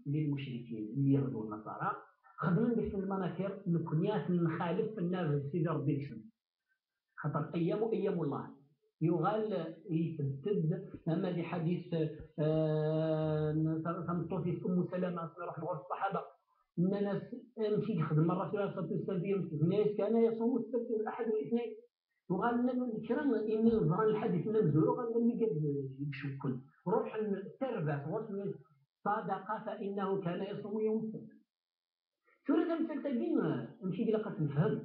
للمشركين اللي يهودوا النصارى خدمنا باش المناكر نكونيات نخالف الناس سيدي ربي يكسب خاطر ايام الله يغال يسدد اما دي حديث تنطو في ام سلمه راح نغور الصحابه ان ناس مشي يخدم الرسول صلى الله عليه وسلم الناس كان يصوم السبت والاحد والاثنين وقال لنا الكرام اني ظهر الحديث من الزهور قال لي يمشوا الكل روح التربه واسم صادق فانه كان يصوم يوم السبت سورة مسلسلين نمشي ديال قد نفهم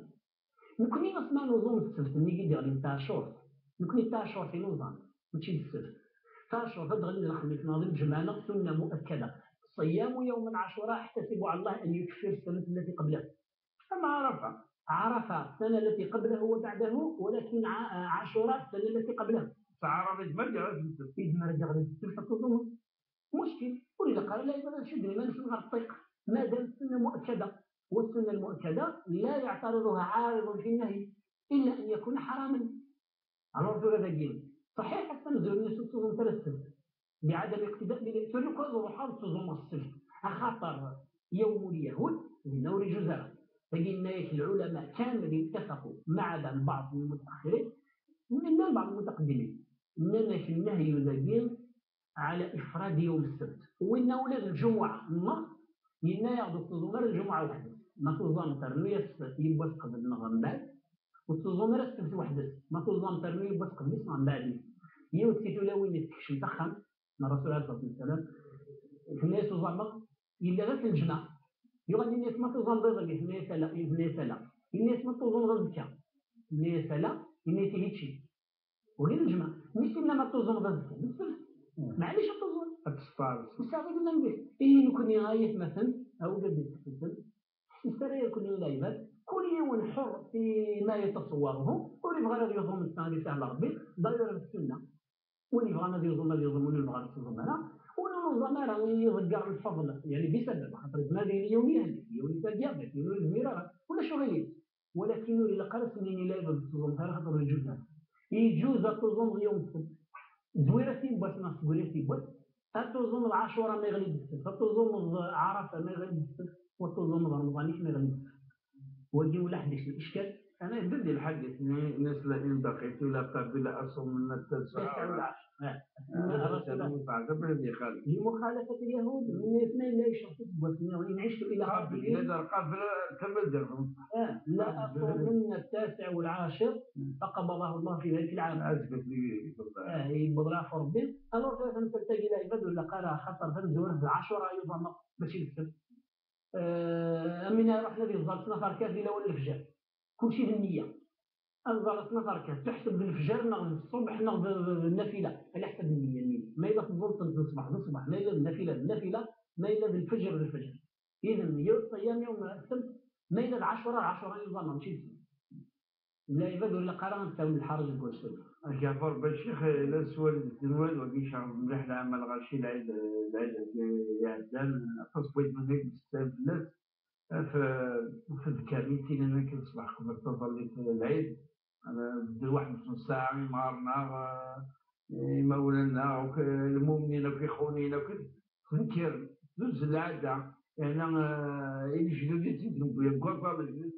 نكوني نسمع نظام السبت اللي قد غادي نتاع شهور نكوني تاع شهور في نظام ماشي السبت تاع شهور غد غادي الخميس ناضي جمعنا سنه مؤكده صيام يوم العاشوراء احتسب على الله ان يكفر السنه التي قبلها أما عرف السنة التي قبله وبعده ولكن عاشوراء السنة التي قبلها فعرفت مرجع إذ مرجع فتظن مشكل وإذا قال لا يبقى نشد ما نسمع الطيق ما دام السنة مؤكدة والسنة المؤكدة لا يعترضها عارض في النهي إلا أن يكون حراما على الرسول هذا الجيل صحيح حتى نزل الناس تصوم 3 سنين بعدم اقتداء بالسنة كل روحان تصوم السنة خاطر يوم اليهود لنور جزاء فقلنا العلماء كامل اتفقوا ما عدا بعض المتأخرين من بعض المتقدمين إننا في النهي يذكر على إفراد يوم السبت وإن أولاد الجمعة ما ينا ياخذوا تظمر الجمعة وحده ما تظن ترمية السبت يبقى قبل النغم بعد وتظمر السبت وحده ما تظن ترمية يبقى قبل النغم بعد يوتيتو لوين يتكشف تخم مع الرسول عليه الصلاة والسلام في الناس تظمر إلا غير الجمعة يغني الناس ما تظن ضد الناس لا الناس ما تظن ضد كا الناس لا الناس هيتشي وغير الجمعة مش إلا ما تظن ضد كا معليش تظن التصفار مستعد لنا نقول إيه نكون غاية مثلا أو بدي مثلا نستريح كل لايفات كل يوم حر فيما يتصوره واللي بغى غادي يظن الثاني سهل ربي ضرر السنة واللي بغى غادي يظن واللي بغى يظن لا ونظن راه يضيع الفضل يعني بسبب خاطر هذه اليوميه هذه يوم تجابت يوم الميرا ولا شغليه ولكن الا قالت منين لا يظن خاطر يجوز تظن يوم السبت زويره تيبات ناس زويره تيبات تظن العاشوراء ما يغلب السبت تظن عرفه ما يغلب السبت وتظن رمضان ما يغلب السبت ودي ولا حدث الاشكال انا بدي الحديث الناس ان بقيت ولا قبل اصوم من التسعه والعشر لمخالفه اليهود من اثنين لا يشركوا وإن عشت الى قابل اذا قابل تبدل لا اصوم من التاسع والعاشر فقبضه الله في ذلك العام اثبت لي يبغى في ربي الوغ مثلا تلتقي العباد ولا قال خطر تنزل العاشوراء يضم ماشي السبت امنا رحنا بالضبط نفر كاف الى الفجر كل شيء بالنية أنظر نفر كاف تحسب بالفجر نغض الصبح نغض النافلة على حسب النية ما إذا فضلت الصبح ما إلا النافلة ما إلا بالفجر إذا صيام يوم السبت ما إلا العشرة يضمن ماشي السبت لا يبدو إلا قران تسوي الحرج يقول السبت جعفر بالشيخ لا سوال الدنوال وقيش مليح العمل غاشي العيد يعدل تصويت من هيك الناس في الكارثة أنا كنصبح قبل تصلي في العيد أنا بدي واحد نص ساعة مارنا مولانا المؤمنين وكي خونينا وكي تنكر دوز العادة يعني إلي جدودي تنبو يبقى قبل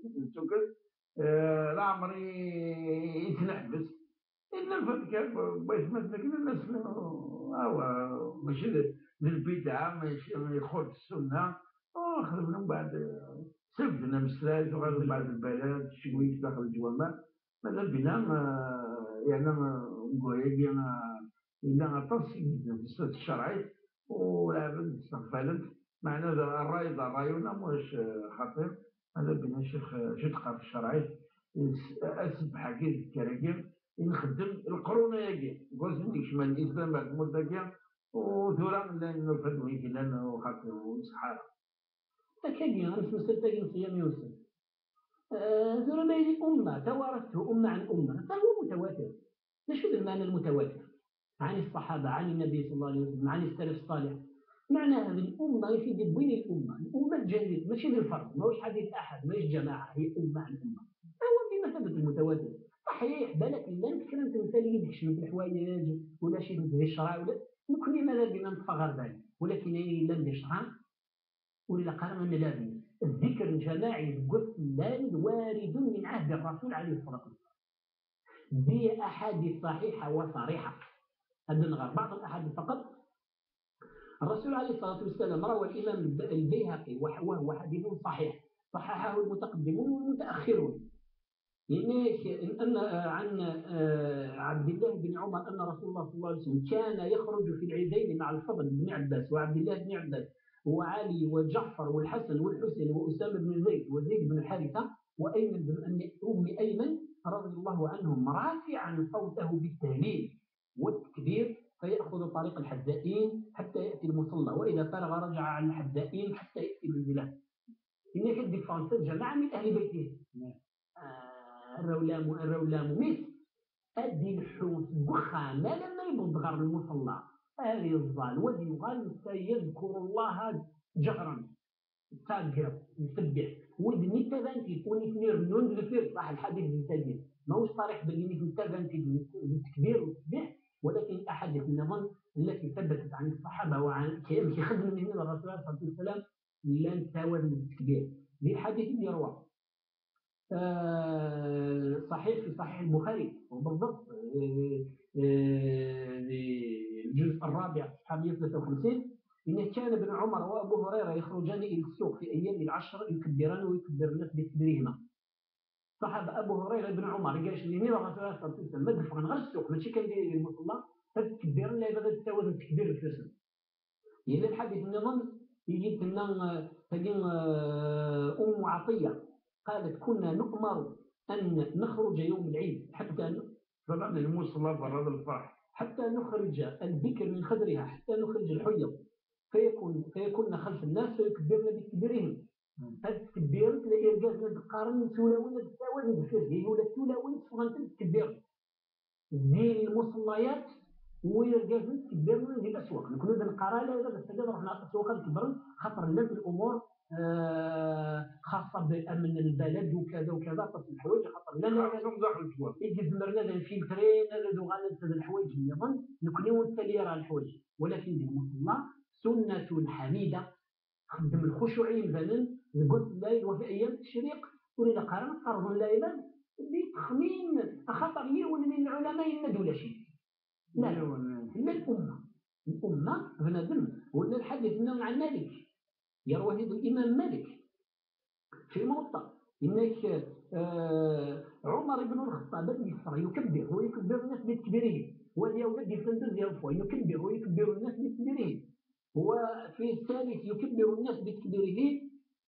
لا عمري يتنحبس إلا الفكر باش مثلا كنا الناس ماشي للبدعة ماشي يخوض السنة خرجنا من بعد سبنا مسلاج وغادي بعد البلد شويش داخل الجوامع ماذا بنا يعني نقول إلا تصيب في السنة الشرعي والعبد استغفلت معنى الرأي ولا مش خطير ماذا بنا شيخ تقرا في الشرعي أسب حكي الكراكيب نخدم القرون ياكي قلت لك شمال الإسلام بعد مدة وثورة لأنه فدوي لأنه خاطر وصحارى كاين أنا في مسلسل صيام يوسف ثم بين أمة توارثته أمة عن أمة فهو متواتر شو المعنى المتواتر عن الصحابة عن النبي صلى الله عليه وسلم عن السلف الصالح معنى هذه الأمة يفيد وين الأمة الجديد ماشي للفرد ماهوش حديث أحد ماهيش جماعة هي أمة عن أمة هو بمثابة المتواتر صحيح بالك إلا نتكلم مثال يدكش في الحوايج ولا شي في الشرع ولا نكون ماذا بنا نتفغر ذلك ولكن لم يشرع ولا قرن لازم الذكر الجماعي بقص الليل وارد من عهد الرسول عليه الصلاة والسلام بأحاديث صحيحة وصريحة. هذا بعض الأحاديث فقط. الرسول عليه الصلاة والسلام روى الإمام البيهقي وهو حديث صحيح صححه المتقدمون والمتأخرون أن عن عبد الله بن عمر أن رسول الله صلى الله عليه وسلم كان يخرج في العيدين مع الفضل بن عباس وعبد الله بن عباس وعلي وجعفر والحسن والحسين وأسامة بن زيد وزيد بن حارثة وأيمن بن أم أيمن رضي الله عنهم رافعا صوته بالتهليل والتكبير فيأخذ طريق الحدائين حتى يأتي المصلى وإذا فرغ رجع عن الحدائين حتى يأتي المنزلة. إن يحب فرنسا جماعة من أهل بيته الرولام ميس أدي الحوت بخامة لما يبغض غير المصلى هذه الظال ودي يغال سيذكر الله جهرا تاجر يسبح ودني تبانتي كوني تنير نون لفير صح الحديث بالتالي ما هوش صريح باللي تبانتي بالتكبير والتسبيح ولكن أحاديث النظام التي ثبتت عن الصحابة وعن كيف يخدم من الرسول صلى الله عليه وسلم لن تاوز بالتكبير للحديث يروى صحيح في صحيح البخاري وبالضبط الجزء الرابع صفحة 153 إن كان ابن عمر وأبو هريرة يخرجان إلى السوق في أيام العشر يكبران ويكبر الناس بتكبيرهما. صحاب أبو هريرة ابن عمر قالش لي الرسول صلى الله عليه وسلم ما دفعن غير السوق ماشي كان داير المصلى فالتكبير لا يبدا التوازن التكبير الفاسد. إلى الحديث النظام يجي لنا أم عطية قالت كنا نؤمر أن نخرج يوم العيد حتى طبعا المصلى برد الفرح حتى نخرج البكر من خدرها حتى نخرج الحيض فيكون خلف الناس فيكبرنا بكبرهم. هذا التكبير تلاقي رجال تقارن سلاوين التوازن بالفرد ولا سلاوين صغنطة التكبير زين المصليات ورجال تكبرنا في الأسواق نكون نقرا لا بس هذا رحنا الأسواق الكبر خاطر الناس الأمور خاصة بأمن البلد وكذا وكذا تصل الحوايج خاطر لا داخل الجواب يجي زمرنا الفلترين هذو غالب الحوايج يظن نكونوا التليرة الحوايج ولكن دي المصلى سنة حميدة خدم الخشوع مثلا قلت الليل وفي أيام التشريق ولذا قرن فرض الليل بتخمين خطر يولي من العلماء يمدوا لا شيء لا الأمة بنادم ولا الحديث عن مالك يروي الإمام مالك في الموطأ إنك عمر بن الخطاب يكبر ويكبر الناس بتكبيره واليوم يفندز يوفوا يكبر ويكبر الناس بتكبيره وفي الثالث يكبر الناس بتكبيره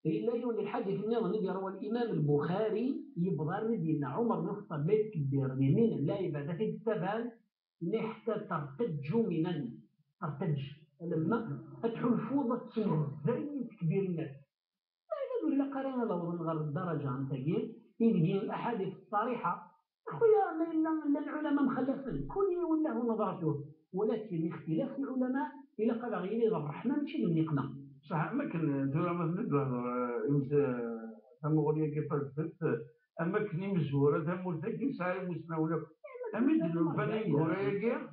إلا يولي الحديث الذي روى الإمام البخاري يبغى ندينا عمر بن الخطاب بيتكبر يمين لا يبقى في التبان حتى ترتج منا ترتج لما أدخل الفوضى زي تكبير الناس ولا قرينا لو نغير الدرجة عن تجيل يجي الأحاديث الصريحة أخويا ما العلماء مخلفين كل ولا هو نظرته ولكن اختلاف العلماء إلى قال غير الرحمن ماشي من يقنع صح ما كان دولة مثلا يمس ثم غوليا كيف فلسفت أما كني مزورة ثم مرتكب ساي مسنولك أمي دلو بني غوريا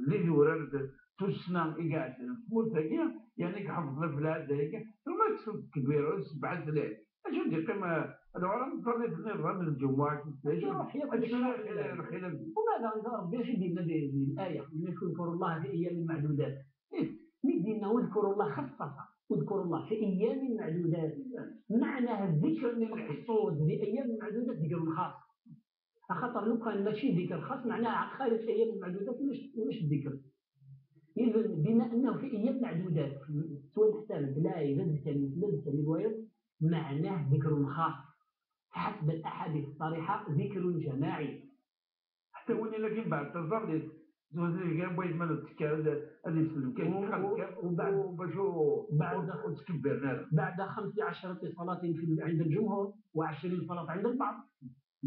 اللي ورد تسنى إيجاد مرتكب يعني كحفظ البلاد هيك ثم تكسب كبير وسبعة ثلاث أشد قيمة العالم طريق النظام من الجمعة وماذا عند ربي شدي الآية نذكر الله في أيام معدودات ندينا واذكروا الله خصصا واذكروا الله في أيام معدودات معنى الذكر المقصود بأيام معدودات ذكر خاص خاطر لو كان ماشي ذكر خاص معناها خارج أيام المعدودات مش الذكر إذا بما أنه في أيام معدودات سواء احتملت لا يذكر الرواية معناه ذكر خاص حسب الأحاديث الصريحة ذكر جماعي حتى وين لكن بعد تظل زوجي كان بغيت ما نتكلم هذه السلوك بعد 15 صلاة عند الجمهور و20 صلاة عند البعض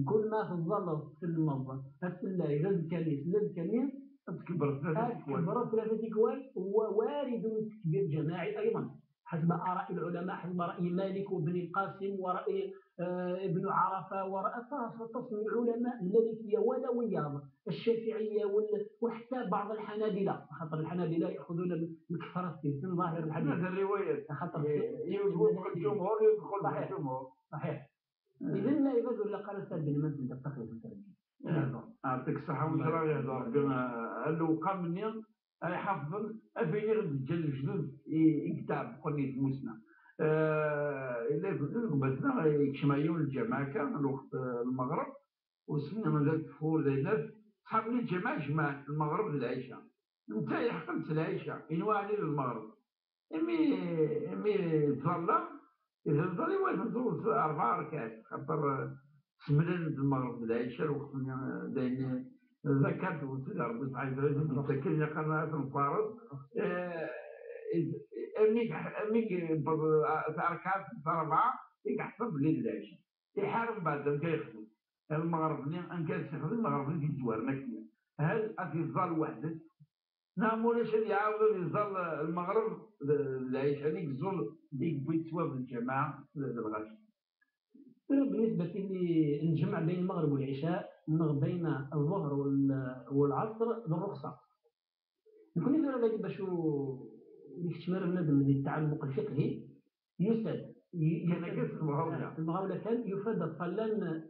كل ما في الظل في المنظر فلا إذا ذكرني تكبر ثلاثة أكوال ووارد التكبير جماعي أيضا حسب آراء العلماء حسب رأي مالك وابن القاسم ورأي ابن عرفة ورأسها تصل العلماء المالكية ولوية الشافعية وحتى بعض الحنابلة، خاطر الحنابلة يأخذون من كثرة من ظاهر الحديث. هذا الروايات خاطر يدخل الجمهور يدخل صحيح. الجمهور. صحيح. إذا لا يبدو إلا قال أستاذ بن منزل تفتخر في الترجمة. يعطيك الصحة والسلامة يا ربنا لو قام مني يحفظ أبين الرجال الجدد يكتب قنية مسنا. إلا مثلا يجتمعون الجماعة كان الوقت المغرب وسمنا من ذاك الفول زينب صحابني الجماعة جماعة المغرب للعشاء. أنت يحكمت العشاء ينواني للمغرب. إمي تظلم إذا ظلي ويفضل 4 ركعات خاطر سملان المغرب العشاء الوقت داين ذكرت وتدرب ربي سبحانه وتعالى يذكرني قناة الفارس. أمي ركعات 4 يحسب لي العشاء يحارب بعد ما يخدم المغرب أن كان يخدم المغرب في الجوار مكية. هل أتظل وحدك؟ نعم ولا شيء يعاود يظل المغرب العشاء يظل يتسوى في الجماعة الغاشي. بالنسبة لي نجمع بين المغرب والعشاء بين الظهر والعصر بالرخصة. نكون إذا رأيت باش يشمر الندم للتعلق الفقهي يسد المغاولة كان يفاد صلان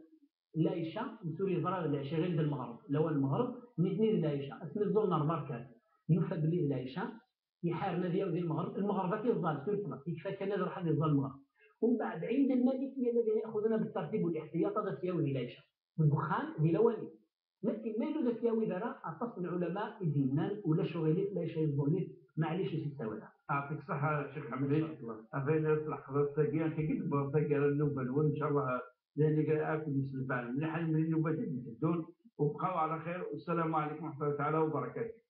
العشاء مسوري ضرر العشاء غير المغرب لو المغرب نتنين العشاء اسم الظهر 4 ركعات يفاد لي العشاء يحار نادي ودي المغرب كيظل سوري يكفى كان هذا راح يظل المغرب. ومن بعد عند المالكية الذين يأخذون بالترتيب والاحتياط هذا سياوي العشاء الدخان بلا والي، لكن ما يجوز سياوي ذرا أتصل العلماء الدينان ولا شغليت لا شيء يظلمت معليش يستوى. يعطيك الصحة شيخ حمدي. أبين اللحظة الثانية كيف بغيت النوبة وإن شاء الله لأني آكل مثل فعلا نحن من النوبة الدول وبقوا على خير والسلام عليكم ورحمة الله تعالى وبركاته.